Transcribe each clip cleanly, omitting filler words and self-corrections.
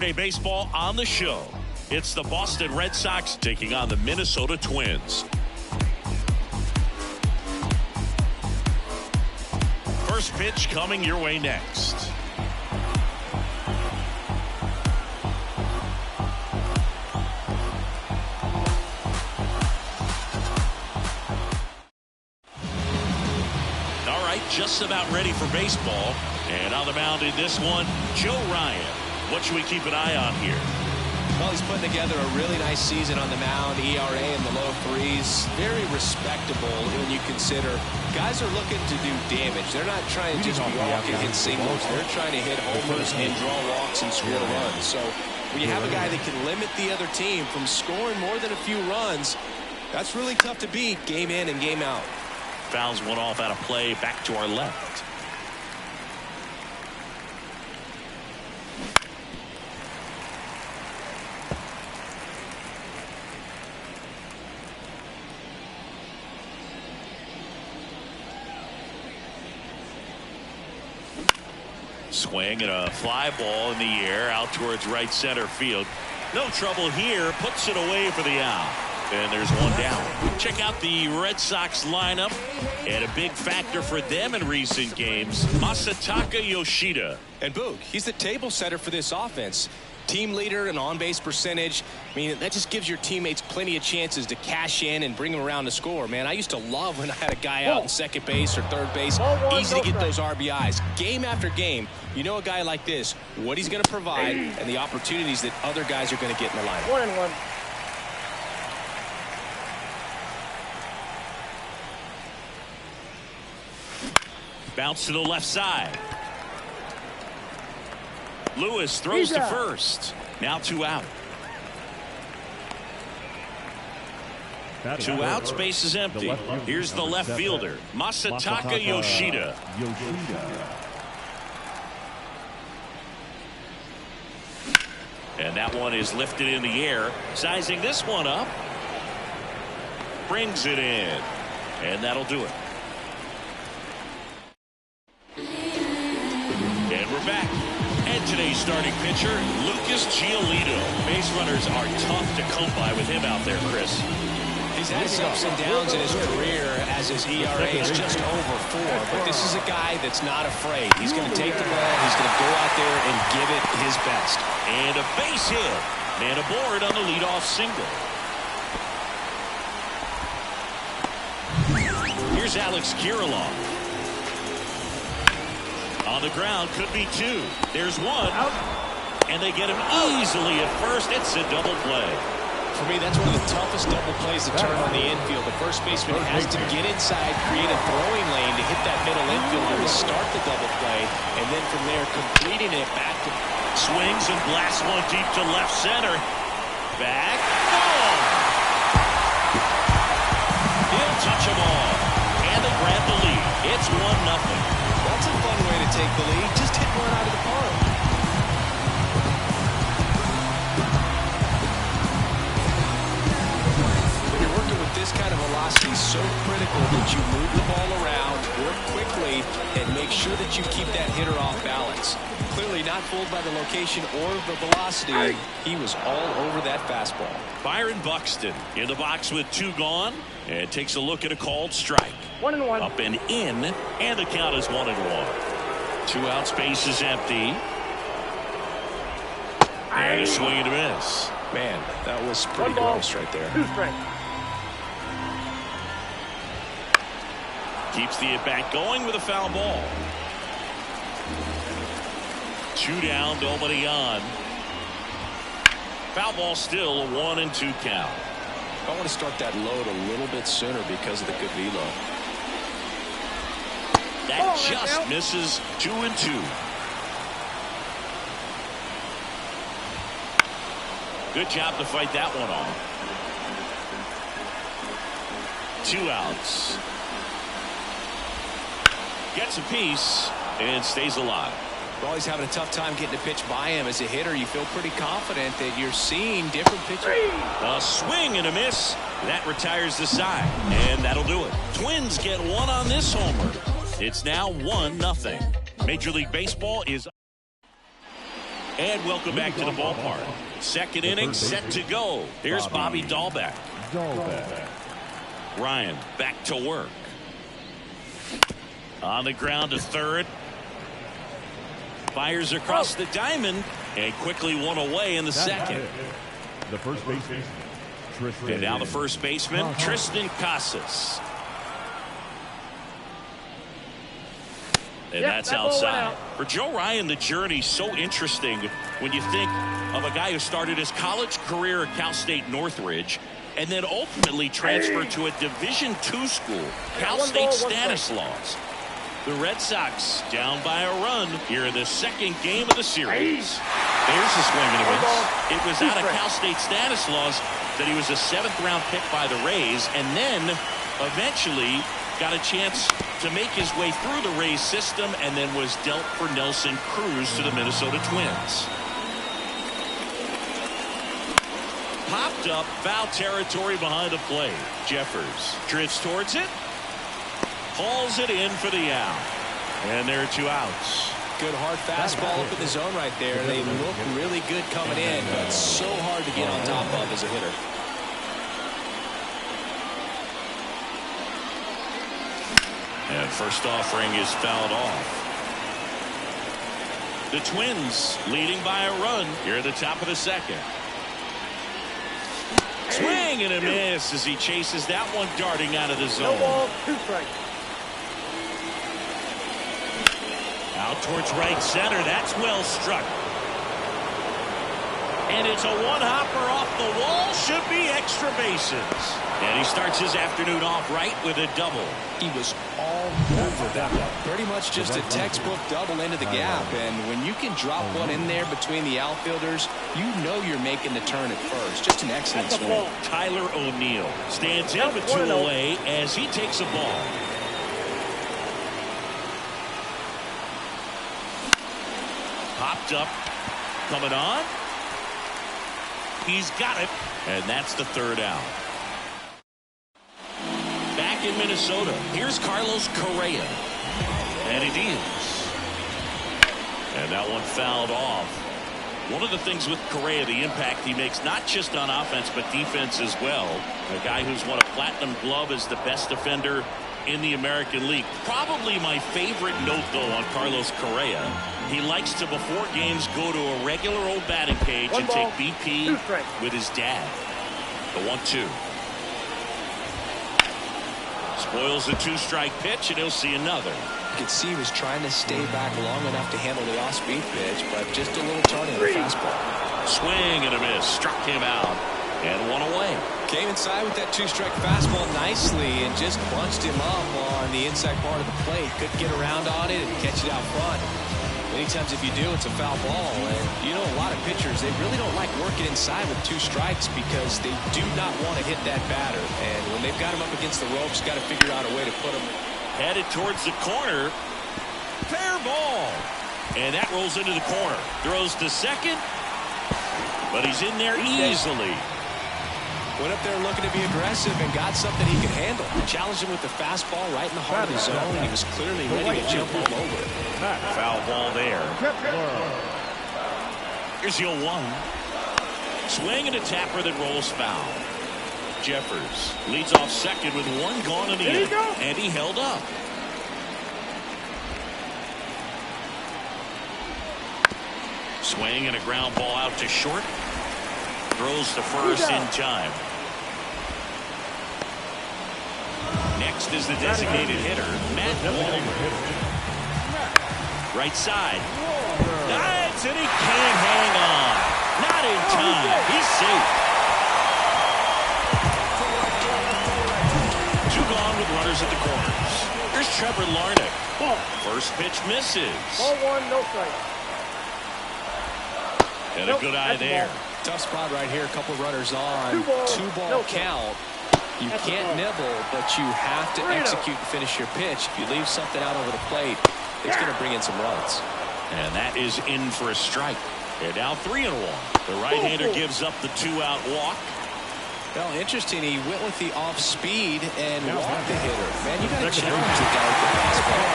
Baseball on the show. It's the Boston Red Sox taking on the Minnesota Twins. First pitch coming your way next. All right, just about ready for baseball. And on the mound in this one, Joe Ryan. What should we keep an eye on here? Well, he's putting together a really nice season on the mound. ERA in the low threes. Very respectable when you consider guys are looking to do damage. They're not trying to just walk and hit singles. They're trying to hit homers and draw walks and score runs. So when you have a guy that can limit the other team from scoring more than a few runs, that's really tough to beat game in and game out. Fouls one off out of play back to our left. Swing and a fly ball in the air out towards right center field. No trouble here. Puts it away for the out. And there's one down. Check out the Red Sox lineup. And a big factor for them in recent games, Masataka Yoshida. And Boog, he's the table setter for this offense. Team leader and on-base percentage. I mean, that just gives your teammates plenty of chances to cash in and bring them around to score. Man, I used to love when I had a guy out in second base or third base. Easy to get those RBIs. Game after game, you know a guy like this, what he's going to provide and the opportunities that other guys are going to get in the lineup. 1-1. Bounce to the left side. Lewis throws to first. Now 2 out. 2 out, space is empty. Here's the left fielder, Masataka Yoshida. And that one is lifted in the air. Sizing this one up. Brings it in. And that'll do it. And we're back. And today's starting pitcher, Lucas Giolito. Base runners are tough to come by with him out there, Chris. He's had his ups and downs in his career as his ERA is just over 4. But this is a guy that's not afraid. He's going to take the ball. He's going to go out there and give it his best. And a base hit. Man aboard on the leadoff single. Here's Alex Kirilloff. On the ground, could be 2. There's 1. And they get him easily at first. It's a double play. For me, that's one of the toughest double plays to turn on the infield. The first baseman has to get inside, create a throwing lane to hit that middle infielder to start the double play. And then from there, completing it back to... Swings and blasts one deep to left center. Back. Ball. He'll touch them all. And they grab the lead. It's 1-0. That's a fun way to take the lead. Just hit one out of the park. When you're working with this kind of velocity, so critical that you move the ball around, work quickly, and make sure that you keep that hitter off balance. Clearly not fooled by the location or the velocity. He was all over that fastball. Byron Buxton in the box with 2 gone and takes a look at a called strike. 1-1. Up and in, and the count is 1-1. 2 out, space is empty. And a swing and a miss. Man, that was pretty close right there. 2 strikes. Keeps the at-bat going with a foul ball. 2 down, nobody on. Foul ball still, a 1-2 count. I want to start that load a little bit sooner because of the good velo. That just misses. 2-2. Good job to fight that one off. 2 outs. Gets a piece and stays alive. Well, he's having a tough time getting a pitch by him. As a hitter, you feel pretty confident that you're seeing different pitches. A swing and a miss. That retires the side, and that'll do it. Twins get 1 on this homer. It's now 1-0. Major League Baseball is... And welcome back to the ballpark. Second inning set to go. Here's Bobby Dahlbeck. Ryan back to work. On the ground to third. Fires across the diamond and quickly one away in the second. The first baseman, Tristan. And now the first baseman, Tristan Casas. And that's outside. For Joe Ryan, the journey's so interesting when you think of a guy who started his college career at Cal State Northridge and then ultimately transferred to a Division II school, Cal State Stanislaus. The Red Sox down by a run here in the second game of the series. There's the swing and a miss. It was out of Cal State Stanislaus that he was a 7th-round pick by the Rays, and then eventually got a chance to make his way through the Rays system and then was dealt for Nelson Cruz to the Minnesota Twins. Popped up, foul territory behind the plate. Jeffers drifts towards it. Hauls it in for the out. And there are 2 outs. Good hard fastball up in the zone right there. They look really good coming in, but so hard to get on top of as a hitter. And first offering is fouled off. The Twins leading by a run here at the top of the second. Swing and a miss as he chases that one darting out of the zone. Out towards right center. That's well struck. And it's a one-hopper off the wall. Should be extra bases. And he starts his afternoon off right with a double. He was all over that one. Pretty much just a textbook double into the gap. And when you can drop one in there between the outfielders, you know you're making the turn at first. Just an excellent swing. Tyler O'Neill stands in with 2 away as he takes a ball. Popped up. Coming on. He's got it. And that's the 3rd out. Back in Minnesota, here's Carlos Correa. And he deals. And that one fouled off. One of the things with Correa, the impact he makes, not just on offense, but defense as well. A guy who's won a platinum glove as the best defender in the American League. Probably my favorite note, though, on Carlos Correa. He likes to, before games, go to a regular old batting cage and take BP with his dad. The 1-2. Spoils a 2-strike pitch, and he'll see another. You could see he was trying to stay back long enough to handle the off-speed pitch, but just a little tardy on the fastball. Swing and a miss. Struck him out. And 1 away. Came inside with that 2-strike fastball nicely and just bunched him up on the inside part of the plate. Couldn't get around on it and catch it out front. Many times if you do, it's a foul ball. And you know, a lot of pitchers, they really don't like working inside with 2 strikes because they do not want to hit that batter. And when they've got him up against the ropes, got to figure out a way to put him. Headed towards the corner. Fair ball. And that rolls into the corner. Throws to second. But he's in there easily. Went up there looking to be aggressive and got something he could handle. Challenged him with the fastball right in the heart of the zone. And he was clearly ready to jump all over it. Foul ball there. Here's the 0-1. Swing and a tapper that rolls foul. Jeffers leads off second with 1 gone in the inning. And he held up. Swing and a ground ball out to short. Throws to first in time. Next is the designated hitter, Matt Wallner. Right side. Nice, and he can't hang on. Not in time. He's safe. 2 gone with runners at the corners. Here's Trevor Larnach. First pitch misses. Ball 1, no strike. And a good eye there. Tough spot right here. A couple runners on. 2-ball count. You can't nibble, but you have to execute and finish your pitch. If you leave something out over the plate, it's going to bring in some runs. And that is in for a strike. They're now 3-1. The right-hander gives up the 2-out walk. Well, interesting. He went with the off speed and walked the hitter. Man, you got to challenge the guy with the fastball.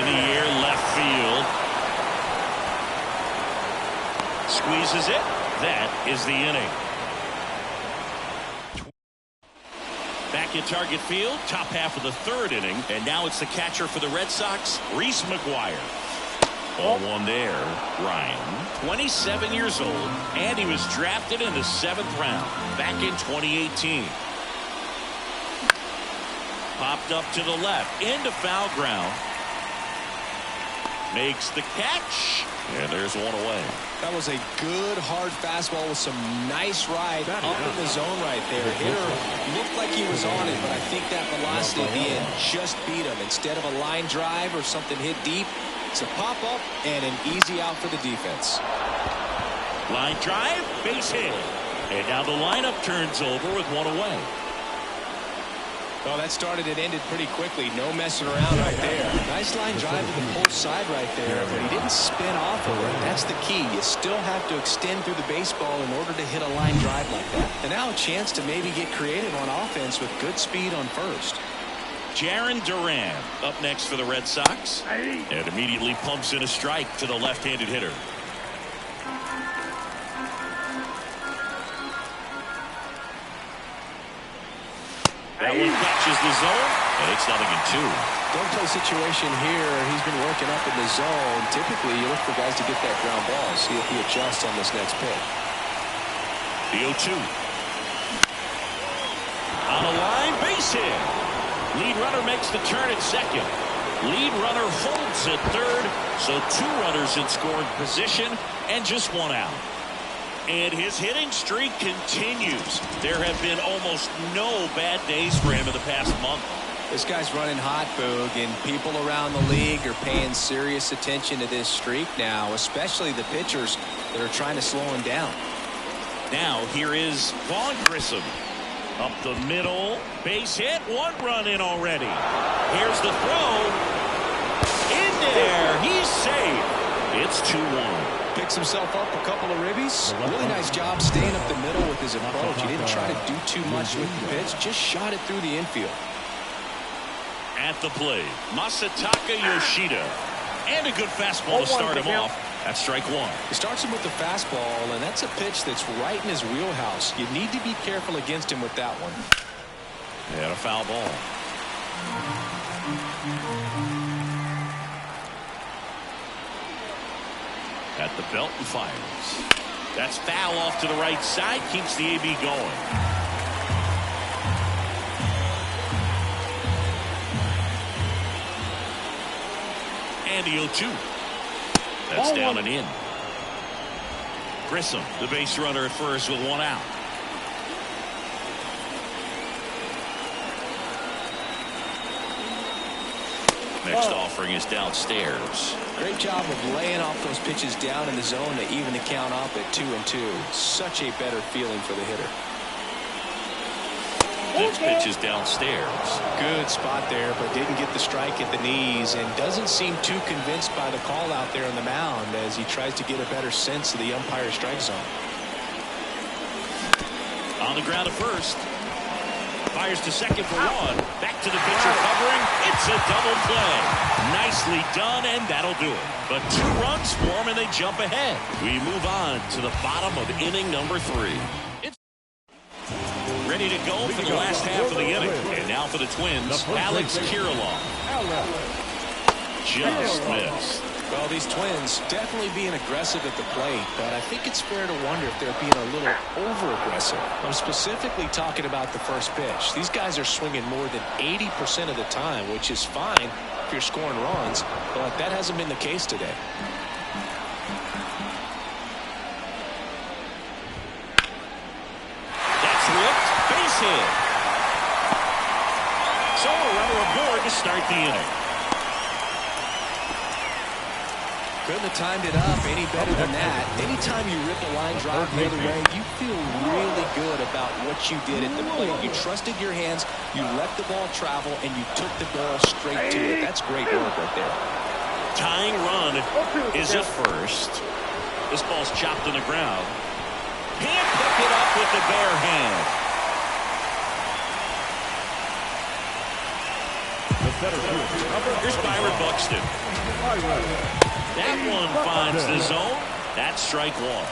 In the air, left field. Squeezes it. That is the inning. Back in Target Field, top half of the third inning, and now it's the catcher for the Red Sox, Reese McGuire. Ball one there. Ryan, 27 years old, and he was drafted in the 7th round back in 2018. Popped up to the left, into foul ground. Makes the catch, and there's one away. That was a good hard fastball with some nice ride up in the zone right there. Hitter looked like he was on it, but I think that velocity at the end just beat him. Instead of a line drive or something hit deep, it's a pop-up and an easy out for the defense. Line drive, base hit. And now the lineup turns over with one away. Oh, that started and ended pretty quickly. No messing around right there. Nice line drive to the pull side right there, but he didn't spin off of it. That's the key. You still have to extend through the baseball in order to hit a line drive like that. And now a chance to maybe get creative on offense with good speed on first. Jarren Duran up next for the Red Sox. And immediately pumps in a strike to the left-handed hitter. That one catches the zone, and it's 0-2. Don't play situation here. He's been working up in the zone. Typically, you look for guys to get that ground ball. See if he adjusts on this next pitch. The 0-2. On the line, base hit. Lead runner makes the turn at second. Lead runner holds at third, so 2 runners in scoring position and just 1 out. And his hitting streak continues. There have been almost no bad days for him in the past month. This guy's running hot, Boog, and people around the league are paying serious attention to this streak now, especially the pitchers that are trying to slow him down. Now here is Vaughn Grissom. Up the middle, base hit, 1 run in already. Here's the throw. In there, he's safe. It's 2-1. Picks himself up a couple of ribbies. Really nice job staying up the middle with his approach. He didn't try to do too much with the pitch, just shot it through the infield. At the plate, Masataka Yoshida. And a good fastball to start him off. That's strike 1. He starts him with the fastball, and that's a pitch that's right in his wheelhouse. You need to be careful against him with that one. And a foul ball. At the belt and fires. That's foul off to the right side. Keeps the AB going. And the 0-2. That's down and in. Grissom, the base runner at first with 1 out. Next offering is downstairs. Great job of laying off those pitches down in the zone to even the count up at 2-2. Such a better feeling for the hitter. Next pitch is downstairs. Good spot there, but didn't get the strike at the knees and doesn't seem too convinced by the call out there on the mound as he tries to get a better sense of the umpire's strike zone. On the ground at first. Fires to second for 1. Back to the pitcher covering. It's a double play. Nicely done, and that'll do it. But 2 runs for him, and they jump ahead. We move on to the bottom of inning number 3. It's ready to go for the last half of the inning. And now for the Twins, Alex Kirilloff. Just missed. Well, these Twins definitely being aggressive at the plate, but I think it's fair to wonder if they're being a little over-aggressive. I'm specifically talking about the first pitch. These guys are swinging more than 80% of the time, which is fine if you're scoring runs, but that hasn't been the case today. That's ripped. Base hit. So a runner aboard to start the inning. Couldn't have timed it up any better than that. Anytime you rip a line drive the other way, you feel really good about what you did at the plate. You trusted your hands, you let the ball travel, and you took the ball straight to it. That's great work right there. Tying run is at first. This ball's chopped in the ground. Can't pick it up with the bare hand. Here's Byron Buxton. That one finds the zone, That's strike one.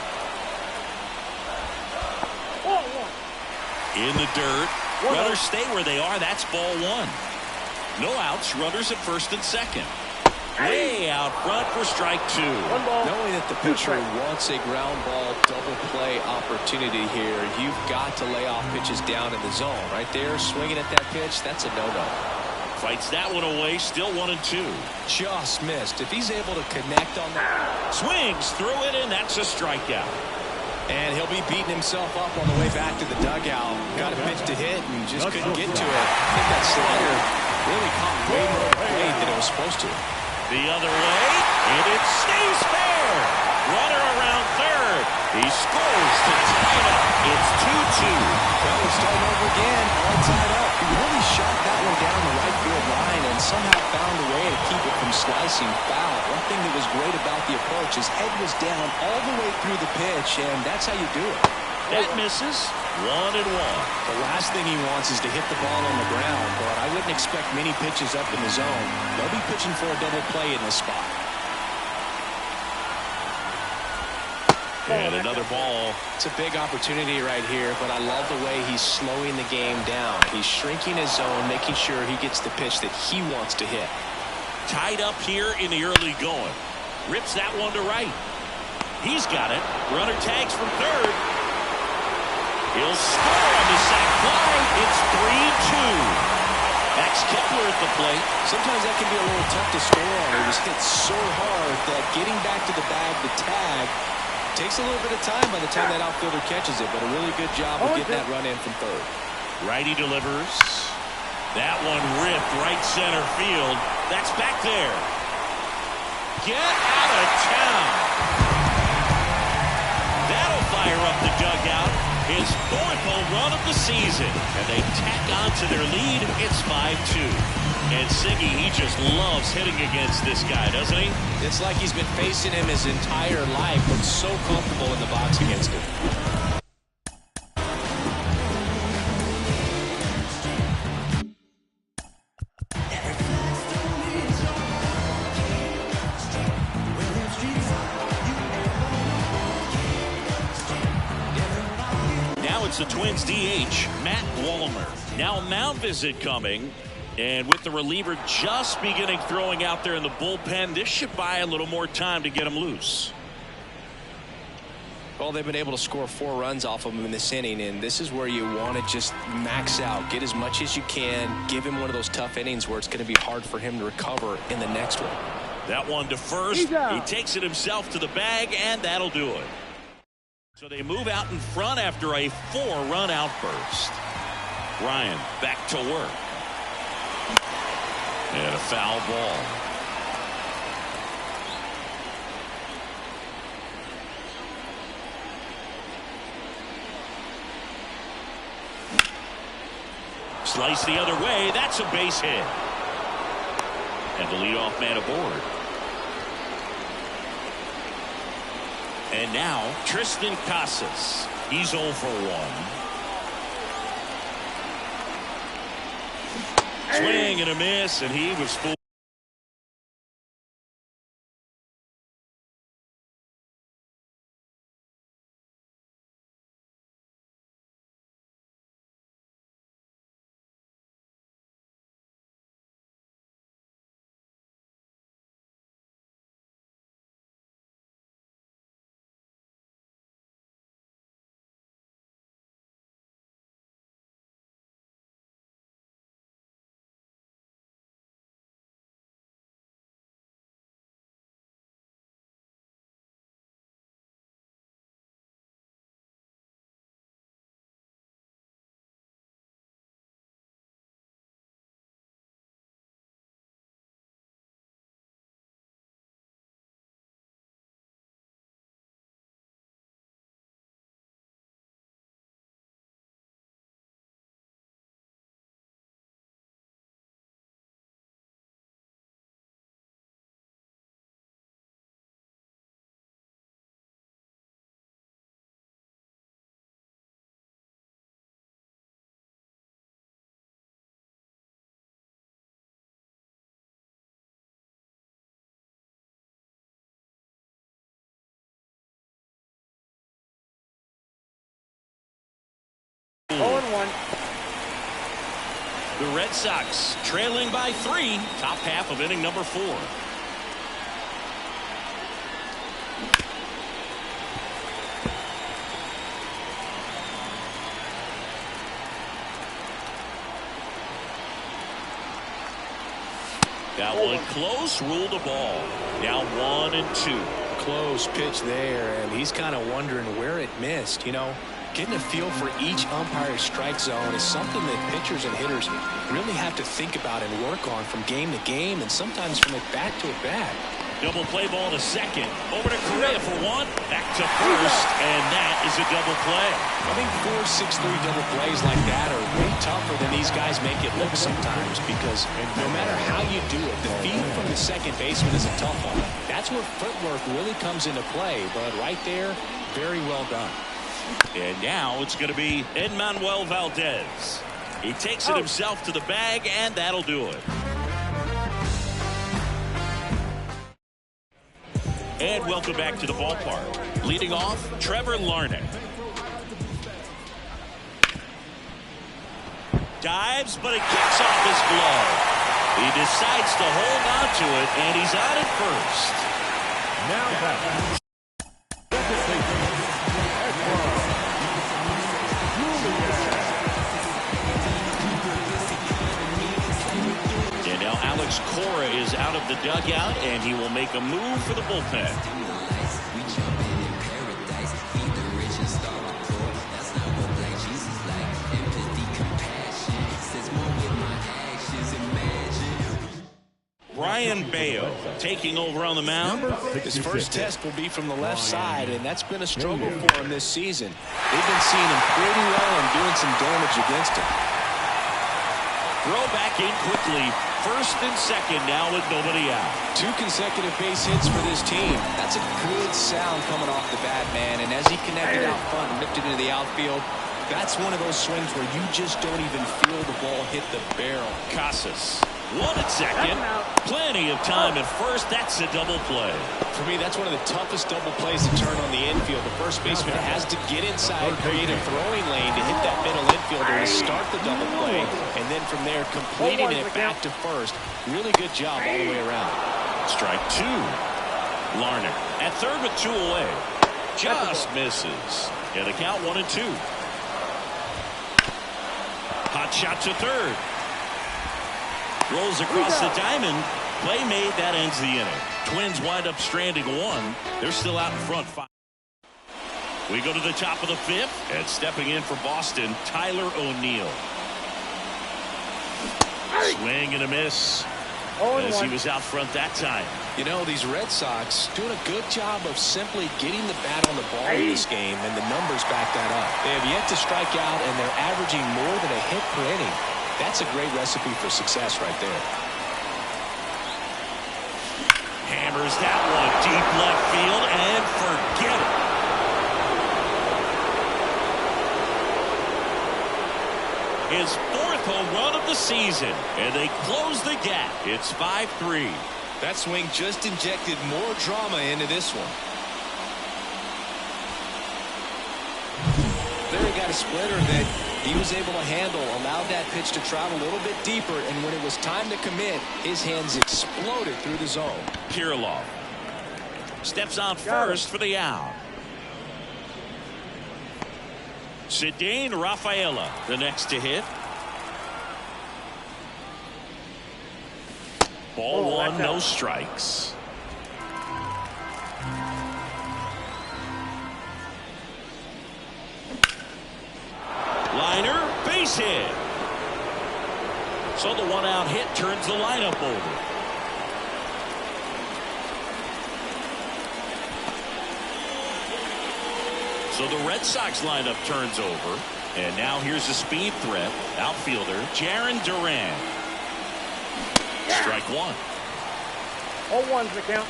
In the dirt. Runners stay where they are. That's ball one. No outs. Runners at first and second. Way out front for strike two. Knowing that the pitcher wants a ground ball double play opportunity here, you've got to lay off pitches down in the zone. Right there, swinging at that pitch, that's a no-no. Fights that one away, still 1-2. Just missed. If he's able to connect on that. Swings through it, and that's a strikeout. And he'll be beating himself up on the way back to the dugout. Got a pitch to hit and just couldn't get to it. I think that slider really caught way more weight than it was supposed to. The other way, and it stays fair. Runner around third. He scores to tie it up. It's 2-2. Well, we're starting over again, all tied up. He really shot that one down the right field line and somehow found a way to keep it from slicing foul. One thing that was great about the approach, his head was down all the way through the pitch, and that's how you do it. That misses. 1-1. The last thing he wants is to hit the ball on the ground, but I wouldn't expect many pitches up in the zone. They'll be pitching for a double play in this spot. And another ball. It's a big opportunity right here, but I love the way he's slowing the game down. He's shrinking his zone, making sure he gets the pitch that he wants to hit. Tied up here in the early going. Rips that one to right. He's got it. Runner tags from third. He'll score on the sac fly. It's 3-2. Max Kepler at the plate. Sometimes that can be a little tough to score on. He was hit so hard that getting back to the bag to tag takes a little bit of time by the time that outfielder catches it, but a really good job of getting that run in from third. Righty delivers. That one ripped right center field. That's back there. Get out of town. That'll fire up the dugout. His fourth home run of the season. And they tack on to their lead. It's 5-2. And Siggy, he just loves hitting against this guy, doesn't he? It's like he's been facing him his entire life. Looks so comfortable in the box against him. Now it's the Twins DH, Matt Wallner. Now a mound visit coming. And with the reliever just beginning throwing out there in the bullpen, this should buy a little more time to get him loose. Well, they've been able to score 4 runs off of him in this inning, and this is where you want to just max out, get as much as you can, give him one of those tough innings where it's going to be hard for him to recover in the next one. That one to first. He takes it himself to the bag, and that'll do it. So they move out in front after a 4-run outburst. Ryan back to work. And a foul ball. Slice the other way. That's a base hit. And the leadoff man aboard. And now Triston Casas. He's 0 for 1. Swing and a miss, and he was full. The Red Sox trailing by 3, top half of inning number 4. That one close, ruled the ball. Now 1-2. Close pitch there, and he's kind of wondering where it missed. You know, getting a feel for each umpire's strike zone is something that pitchers and hitters really have to think about and work on from game to game, and sometimes from at bat to at bat. Double play ball to second. Over to Correa for 1. Back to first, and that is a double play. I think 4-6-3 double plays like that are way tougher than these guys make it look sometimes, because no matter how you do it, the feed from the second baseman is a tough one. That's where footwork really comes into play, but right there, very well done. And now it's going to be Enmanuel Valdez. He takes it himself to the bag, and that'll do it. And welcome back to the ballpark. Leading off, Trevor Larnach. Dives, but it kicks off his glove. He decides to hold on to it, and he's out at first. Now back. And now Alex Cora is out of the dugout, and he will make a move for the bullpen. Brian Bayo taking over on the mound. His first test will be from the left side, and that's been a struggle for him this season. They've been seeing him pretty well and doing some damage against him. Throw back in quickly. First and second now with nobody out. 2 consecutive base hits for this team. That's a good sound coming off the bat, man. And as he connected out front and lifted into the outfield, that's one of those swings where you just don't even feel the ball hit the barrel. Casas. 1 at second. Plenty of time at first. That's a double play. For me, that's one of the toughest double plays to turn on the infield. The first baseman has to get inside, create a throwing lane to hit that middle infielder to start the double play, and then from there completing it back to first. Really good job all the way around. Strike 2. Larnach at third with 2 away. Just misses. And the count 1-2. Hot shot to third. Rolls across the diamond. Play made. That ends the inning. Twins wind up stranding 1. They're still out in front 5. We go to the top of the 5th, and stepping in for Boston, Tyler O'Neill. Swing and a miss as he was out front that time. You know, these Red Sox doing a good job of simply getting the bat on the ball in this game, and the numbers back that up. They have yet to strike out, and they're averaging more than a hit per inning. That's a great recipe for success right there. Hammers that one deep left field, and forget it. His 4th home run of the season, and they close the gap. It's 5-3. That swing just injected more drama into this one. There he got a splitter that he was able to handle, allowed that pitch to travel a little bit deeper, and when it was time to commit, his hands exploded through the zone. Kirilloff steps on first for the out. Ceddanne Rafaela, the next to hit. Ball 1, no strikes. Liner, base hit. So the 1-out hit turns the lineup over. So the Red Sox lineup turns over. And now here's a speed threat. Outfielder Jarren Duran. Strike 1. 0-1's the count.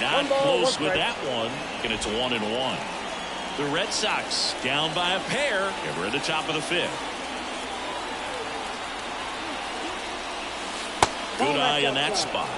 Not close with that one, and it's 1-1. The Red Sox down by a pair, and we're at the top of the 5th. Good eye in that spot.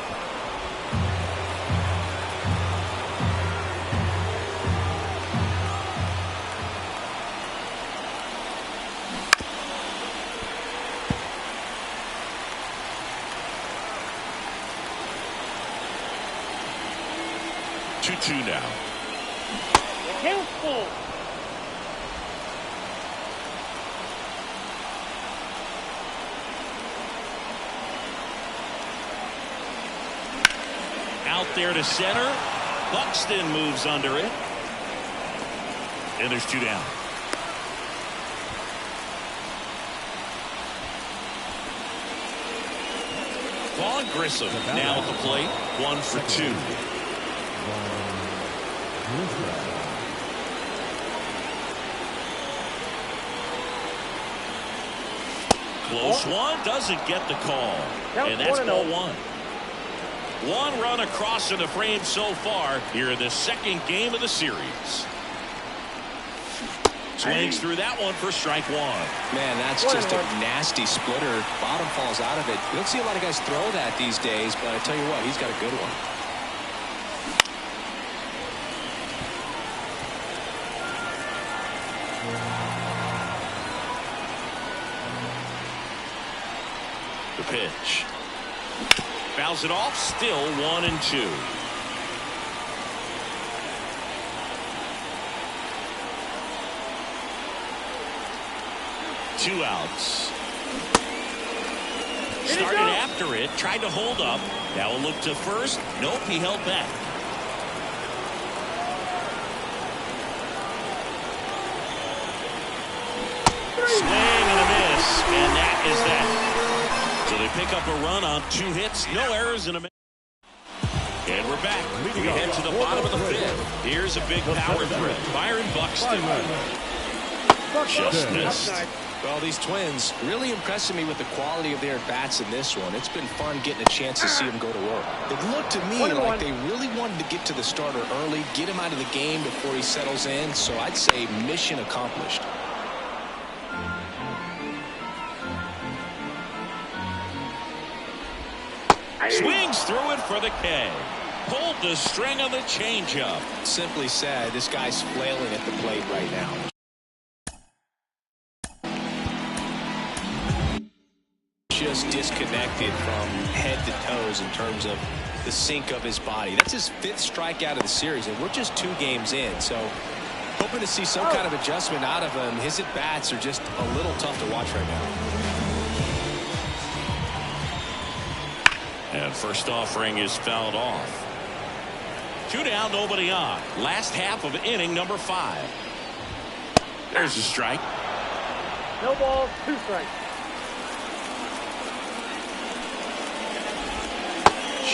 2-2 now. The count's full. Out there to center. Buxton moves under it. And there's 2 down. Vaughn Grissom now at the plate. 1 for 2. Close one. Doesn't get the call. And that's ball 1. 1 run across in the frame so far here in the second game of the series. Swings through that one for strike 1. Man, that's just a nasty splitter. Bottom falls out of it. You don't see a lot of guys throw that these days, but I tell you what, he's got a good one. The pitch. Fouls it off. Still 1-2. Two outs. Started after it. Tried to hold up. Now a look to first. Nope, he held back. Swing and a miss. And that is that. So they pick up a run on 2 hits. No errors in a minute. And we're back. We head to the bottom of the 5th. Here's a big power threat. Byron Buxton. Just missed. Well, these Twins really impressing me with the quality of their bats in this one. It's been fun getting a chance to see them go to work. It looked to me like they really wanted to get to the starter early, get him out of the game before he settles in. So I'd say mission accomplished. Swings through it for the K. Pulled the string on the changeup. Simply said, this guy's flailing at the plate right now. Just disconnected from head to toes in terms of the sink of his body. That's his 5th strikeout of the series, and we're just 2 games in. So hoping to see some kind of adjustment out of him. His at-bats are just a little tough to watch right now. And first offering is fouled off. 2 down, nobody on. Last half of inning number 5. There's a strike. No balls, 2 strikes.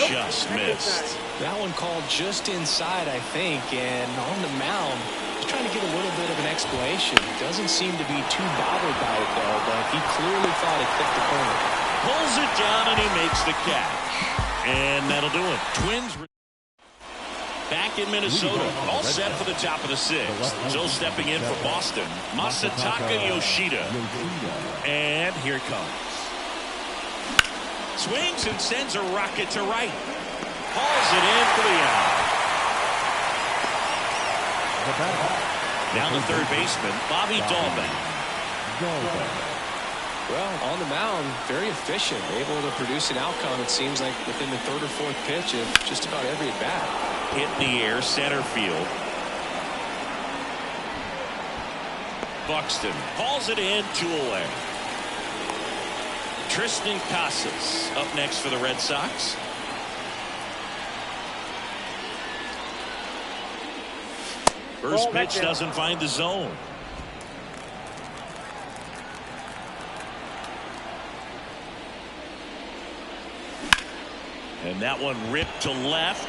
Just missed. That one called just inside, I think, and on the mound, he's trying to get a little bit of an explanation. Doesn't seem to be too bothered by it, though, but he clearly thought it clipped the corner. Pulls it down, and he makes the catch. And that'll do it. Twins back in Minnesota, all set for the top of the 6th. So stepping in for Boston, Masataka Yoshida. And here it comes. Swings and sends a rocket to right. Hauls it in for the out. Now the third baseman, Bobby Dalbec. Well, on the mound, very efficient, able to produce an outcome, it seems like, within the 3rd or 4th pitch of just about every at-bat. Hit in the air, center field. Buxton hauls it in, 2 away. Tristan Casas up next for the Red Sox. First pitch doesn't find the zone. And that one ripped to left.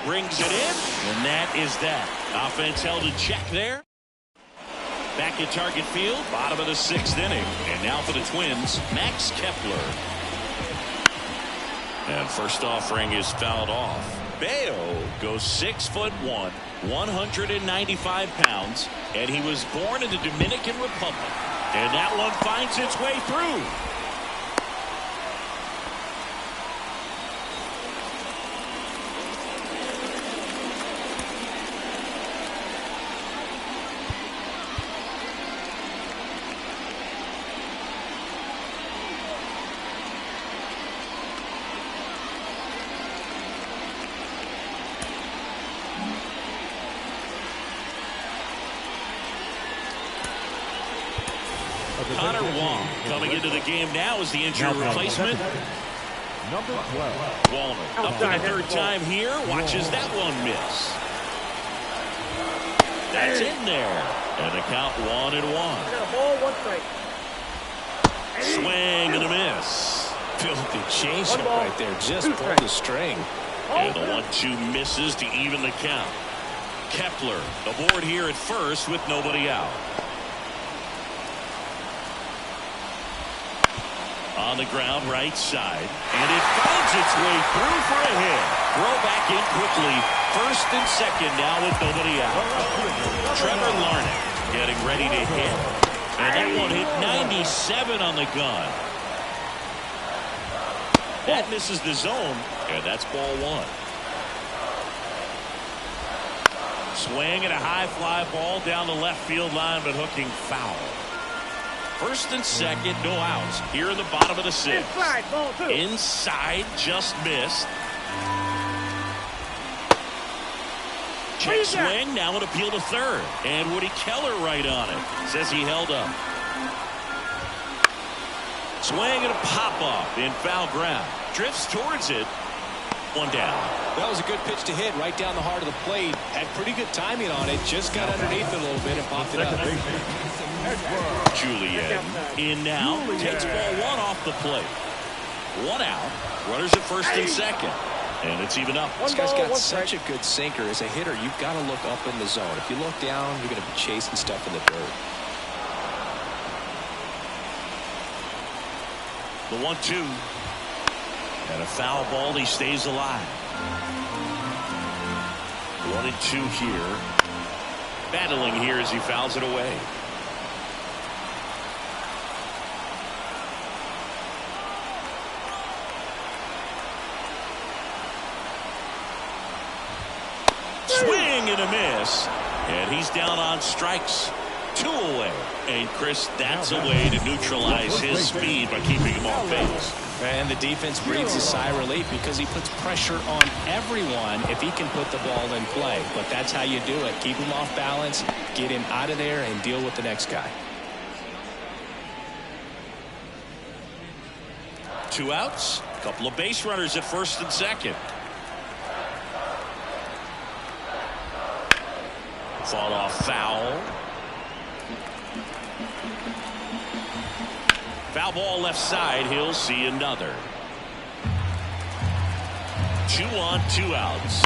Brings it in. And that is that. Offense held in check there. Back at Target Field, bottom of the 6th inning. And now for the Twins, Max Kepler. And first offering is fouled off. Bayo goes 6'1", 195 pounds, and he was born in the Dominican Republic. And that one finds its way through. Connor Wong coming into the game now as the injured replacement. Number 12. Wallner up for the third time here. Watches that one miss. That's in there. And the count 1-1. Got a ball, 1 strike. Swing and a miss. Filthy changeup right there. Just pulled the string. And the 1-2 misses to even the count. Kepler aboard here at first with nobody out. On the ground right side. And it finds its way through for a hit. Throw back in quickly. First and second now with nobody out. Trevor Larnach getting ready to hit. And that one hit 97 on the gun. That misses the zone. And that's ball 1. Swing and a high fly ball down the left field line, but hooking foul. First and second, no outs. Here in the bottom of the 6th. Inside, ball 2. Inside, just missed. Check swing, now an appeal to third. And Woody Keller right on it. Says he held up. Swing and a pop-off in foul ground. Drifts towards it. 1 down. That was a good pitch to hit right down the heart of the plate. Had pretty good timing on it. Just got underneath it a little bit and popped it up. Julian in now. Takes ball 1 off the plate. 1 out. Runners at first and second. And it's even up. This guy's got such a good sinker. As a hitter, you've got to look up in the zone. If you look down, you're going to be chasing stuff in the dirt. The 1-2. And a foul ball. He stays alive. 1-2 here. Battling here as he fouls it away. Swing and a miss. And he's down on strikes. 2 away. And Chris, that's a way to neutralize his speed by keeping him off base. And the defense breathes a sigh of relief because he puts pressure on everyone if he can put the ball in play. But that's how you do it. Keep him off balance, get him out of there, and deal with the next guy. 2 outs. A couple of base runners at first and second. Fought off foul. Foul ball left side. He'll see another. 2 on, 2 outs.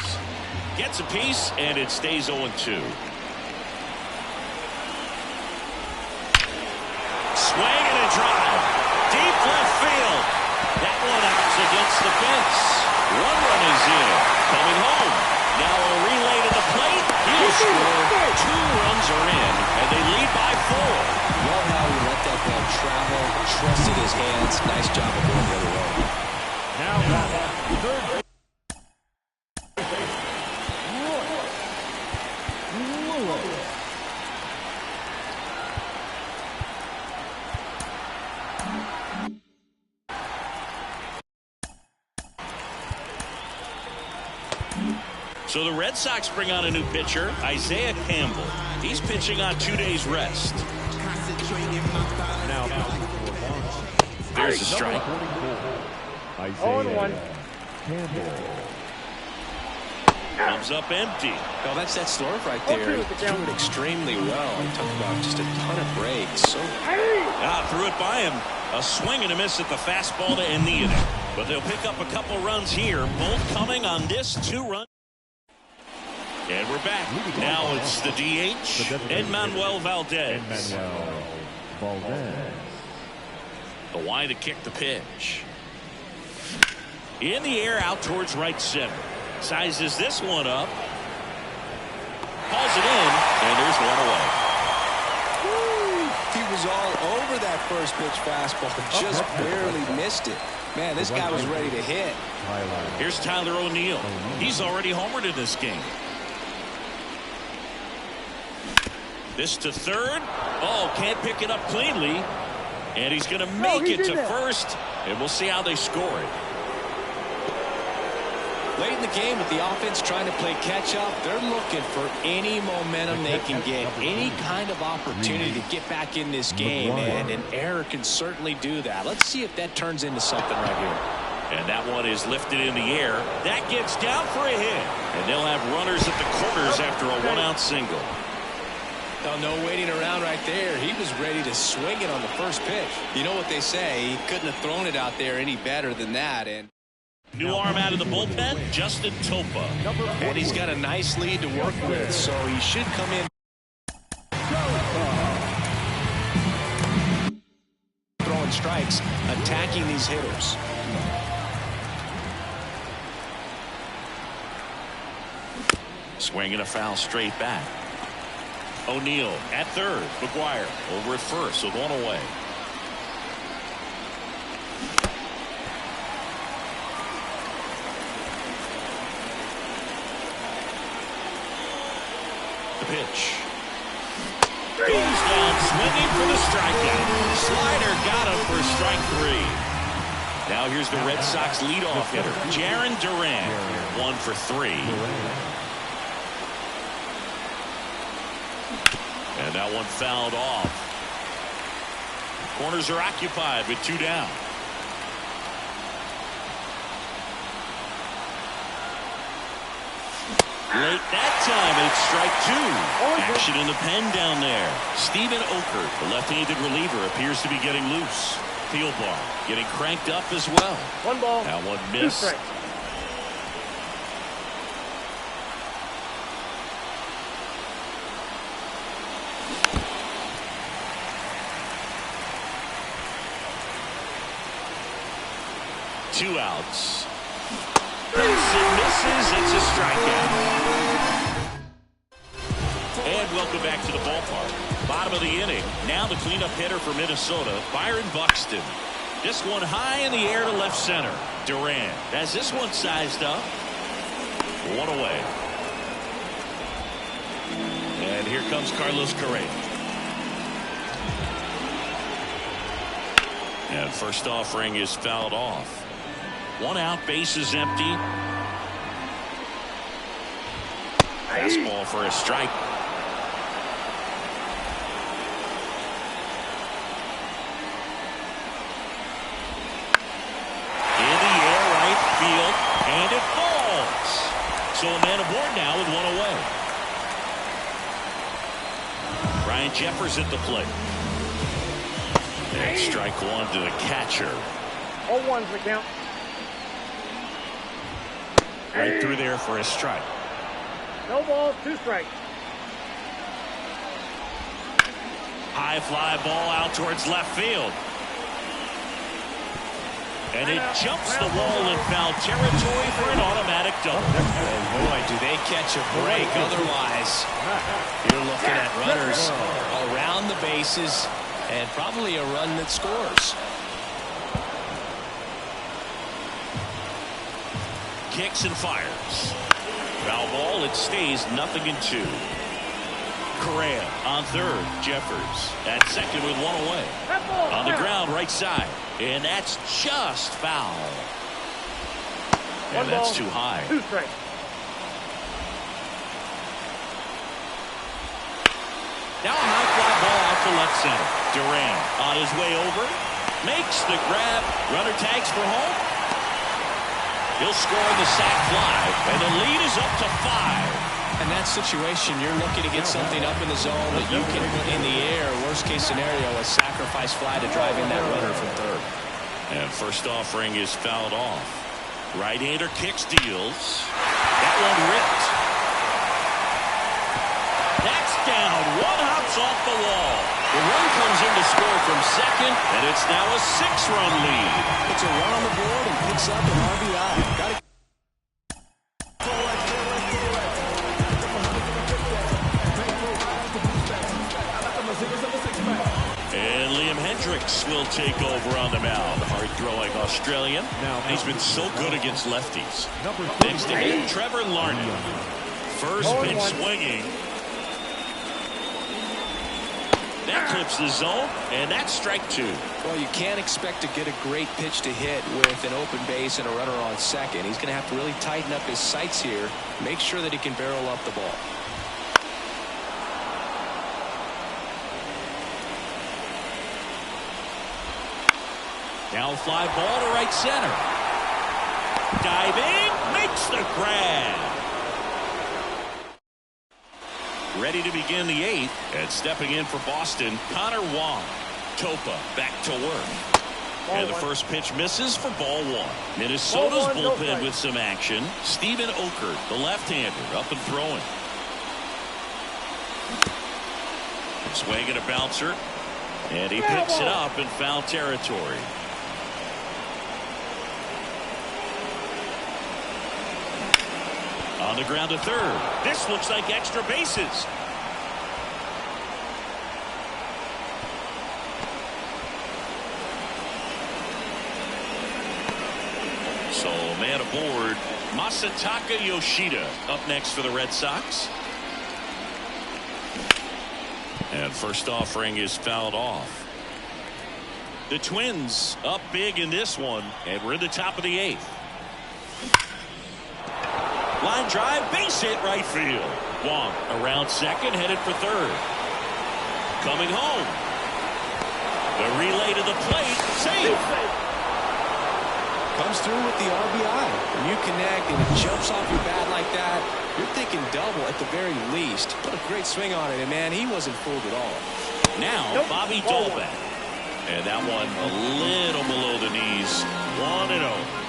Gets a piece, and it stays 0-2. Swing and a drive. Deep left field. That one out's against the fence. 1 run is in. Coming home. Now a relay to the plate. He'll score. 2 runs are in, and they lead by 4. Love how he let that ball travel, trusted his hands. Nice job of going the other way. Now third. So the Red Sox bring on a new pitcher, Isaiah Campbell. He's pitching on 2 days rest. Now, There's a strike. 0-1. Comes up empty. Well, that's that slurve right there. He threw it extremely well. I'm talking about just a ton of breaks. So Threw it by him. A swing and a miss at the fastball to end the inning. But they'll pick up a couple runs here, both coming on this 2-run. And we're back. Now it's the DH, Enmanuel Valdez. The wide to kick the pitch. In the air out towards right center. Sizes this one up. Calls it in, and there's 1 away. he was all over that first pitch fastball. Just barely missed it. Man, this guy was ready to hit. Here's Tyler O'Neill. He's already homered in this game. This to third. Oh, can't pick it up cleanly. And he's going to make it to first. And we'll see how they score it. Late in the game with the offense trying to play catch-up, they're looking for any momentum they can get, any kind of opportunity to get back in this game, and an error can certainly do that. Let's see if that turns into something right here. And that one is lifted in the air. That gets down for a hit. And they'll have runners at the corners after a one-out single. Oh, no waiting around right there. He was ready to swing it on the first pitch. You know what they say, he couldn't have thrown it out there any better than that. And new arm out of the bullpen, Justin Topa. And he's got a nice lead to work with, so he should come in. Throwing strikes, attacking these hitters. Swinging a foul straight back. O'Neill at third. McGuire over at first with one away. The pitch. Goes down swinging for the strikeout. Slider got him for strike 3. Now here's the Red Sox leadoff hitter, Jarren Duran. 1 for 3. And that one fouled off. Corners are occupied with 2 down. Late that time, it's strike 2. Action in the pen down there. Steven Okert, the left-handed reliever, appears to be getting loose. Thielbar getting cranked up as well. 1 ball. That one 2 missed. strikes. Two outs. It misses. It's a strikeout. And welcome back to the ballpark. Bottom of the inning. Now the cleanup hitter for Minnesota, Byron Buxton. This one high in the air to left center. Duran has this one sized up. 1 away. And here comes Carlos Correa. And first offering is fouled off. 1 out, base is empty. Fastball for a strike. In the air, right field, and it falls. So a man aboard now with 1 away. Ryan Jeffers at the plate. And strike 1 to the catcher. 0-1's the count. Right through there for a strike. No balls, 2 strikes. High fly ball out towards left field. And it jumps the wall in foul territory for an automatic double. And boy, do they catch a break. Otherwise, you're looking at runners around the bases and probably a run that scores. Kicks and fires. Foul ball, it stays 0-2. Correa on third. Jeffers at second with 1 away. On the ground, right side. And that's just foul. And that's too high. 2 strikes. Now a high fly ball out to left center. Duran on his way over. Makes the grab. Runner tags for home. He'll score in the sac fly, and the lead is up to 5. In that situation, you're looking to get something up in the zone that you can put in the air. Worst case scenario, a sacrifice fly to drive in that runner from third. And first offering is fouled off. Right-hander kicks, deals. That one ripped. That's down. 1 hops off the wall. The run comes in to score from second, and it's now a 6-run lead. Puts a run on the board and picks up an RBI. And Liam Hendricks will take over on the mound. Hard-throwing Australian. He's been so good against lefties. Next to him, Trevor Larned. First pitch swinging. That clips the zone, and that's strike 2. Well, you can't expect to get a great pitch to hit with an open base and a runner on second. He's going to have to really tighten up his sights here, make sure that he can barrel up the ball. Now fly ball to right center. Diving, makes the grab. Ready to begin the 8th, and stepping in for Boston, Connor Wong. Topa back to work. And the first pitch misses for ball 1. Minnesota's bullpen with some action. Steven Okert, the left-hander, up and throwing. Swing and a bouncer. And he picks it up in foul territory. On the ground to third. This looks like extra bases. So man aboard. Masataka Yoshida up next for the Red Sox. And first offering is fouled off. The Twins up big in this one, and we're in the top of the 8th. Line drive, base hit right field. Wong around second, headed for third. Coming home. The relay to the plate, save. Comes through with the RBI. When you connect and it jumps off your bat like that, you're thinking double at the very least. Put a great swing on it, and man, he wasn't fooled at all. Now Bobby Dalbec. And that one a little below the knees. 1-0.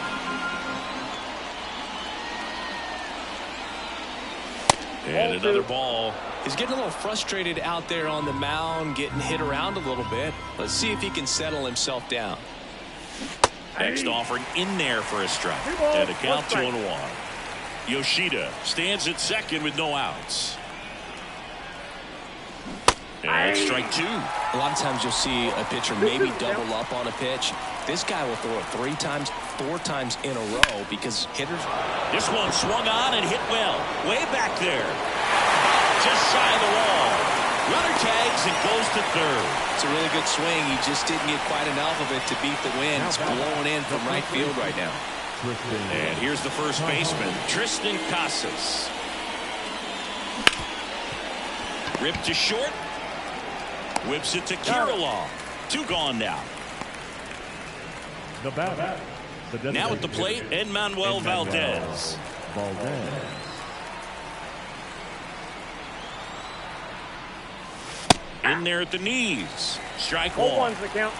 And another ball. He's getting a little frustrated out there on the mound, getting hit around a little bit. Let's see if he can settle himself down. Next offering in there for a strike. And a count 2-1. Yoshida stands at second with no outs. And strike 2. A lot of times you'll see a pitcher maybe double up on a pitch. This guy will throw it 3 times, 4 times in a row because hitters. This one swung on and hit well. Way back there. Just shy of the wall. Runner tags and goes to third. It's a really good swing. He just didn't get quite enough of it to beat the wind. It's blowing in from right field right now. And here's the first baseman, Tristan Casas. Ripped to short. Whips it to Kirilloff. 2 gone now. The batter. Now at the plate, Enmanuel Valdez. In there at the knees. Strike 1. 0-1's the count.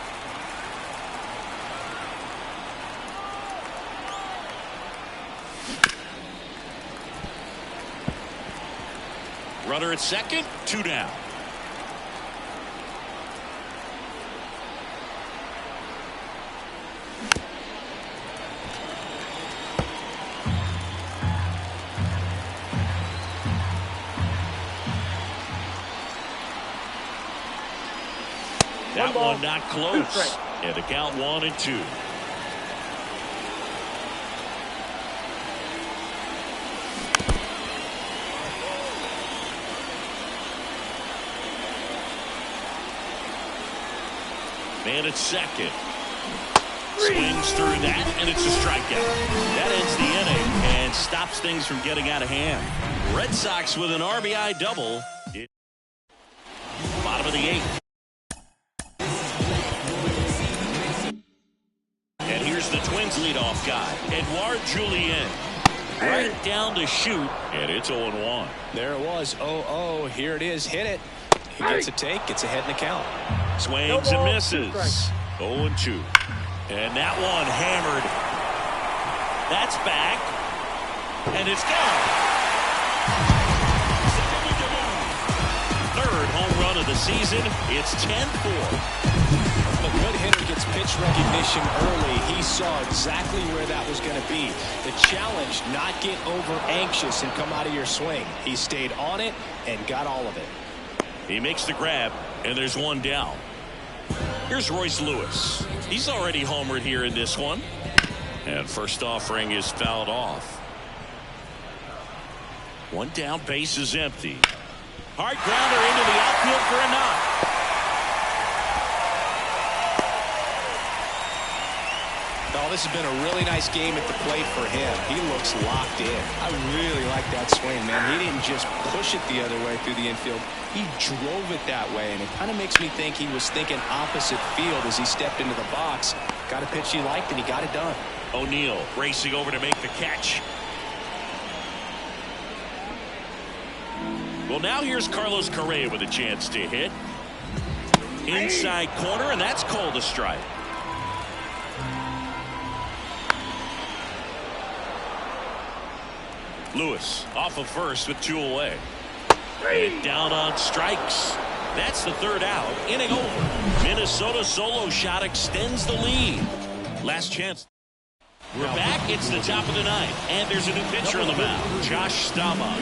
Runner at second, 2 down. That one not close. And the count 1-2. Man at second. Swings through that, and it's a strikeout. That ends the inning and stops things from getting out of hand. Red Sox with an RBI double. Bottom of the 8th. And here's the Twins leadoff guy, Edouard Julien. Right down to shoot, and it's 0-1. There it was, 0-0. Here it is, hit it. He gets a take, gets ahead in the count. Swings and misses. 0-2. And that one hammered. That's back. And it's gone. Third home run of the season. It's 10-4. A good hitter gets pitch recognition early. He saw exactly where that was going to be. The challenge, not get over anxious and come out of your swing. He stayed on it and got all of it. He makes the grab, and there's 1 down. Here's Royce Lewis. He's already homered here in this one. And first offering is fouled off. 1 down, base is empty. Hard grounder into the outfield for a knock. Oh, this has been a really nice game at the plate for him. He looks locked in. I really like that swing, man. He didn't just push it the other way through the infield. He drove it that way, and it kind of makes me think he was thinking opposite field as he stepped into the box. Got a pitch he liked, and he got it done. O'Neill racing over to make the catch. Well, now here's Carlos Correa with a chance to hit. Inside corner, and that's called a strike. Lewis off of first with 2 away. And down on strikes. That's the 3rd out. Inning over. Minnesota solo shot extends the lead. Last chance. We're back. It's the top of the 9th. And there's a new pitcher on the mound. Josh Staumont.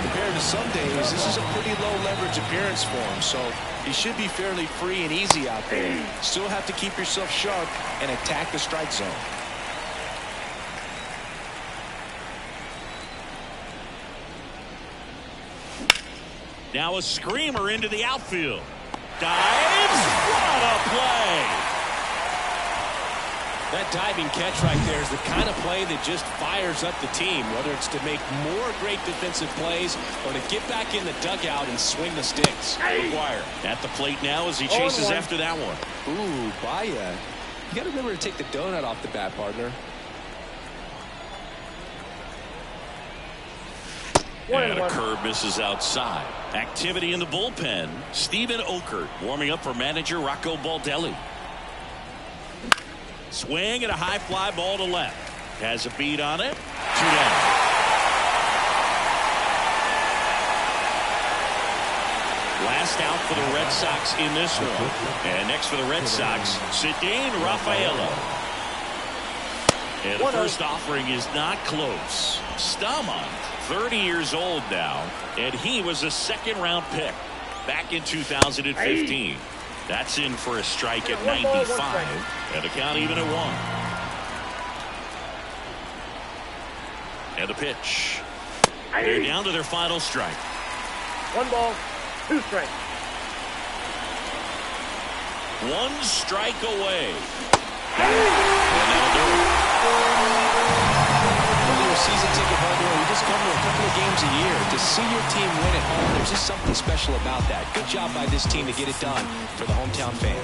Compared to some days, this is a pretty low leverage appearance for him. So he should be fairly free and easy out there. Still have to keep yourself sharp and attack the strike zone. Now a screamer into the outfield. Dives. What a play. That diving catch right there is the kind of play that just fires up the team, whether it's to make more great defensive plays or to get back in the dugout and swing the sticks. McGuire at the plate now as he chases after that one. Ooh, Baez. You got to remember to take the donut off the bat, partner. And a curve misses outside. Activity in the bullpen. Steven Okert warming up for manager Rocco Baldelli. Swing and a high fly ball to left. Has a beat on it. 2 down. Last out for the Red Sox in this one. And next for the Red Sox, Ceddanne Rafaela. And the first offering is not close. Staumont, 30 years old now, and he was a 2nd-round pick back in 2015. That's in for a strike at 95, and the count even at 1. And the pitch. They're down to their final strike. 1 ball, 2 strikes. 1 strike away. And that'll do it. Whether you're a season ticket holder or you just come to a couple of games a year, to see your team win at home, there's just something special about that. Good job by this team to get it done for the hometown fans.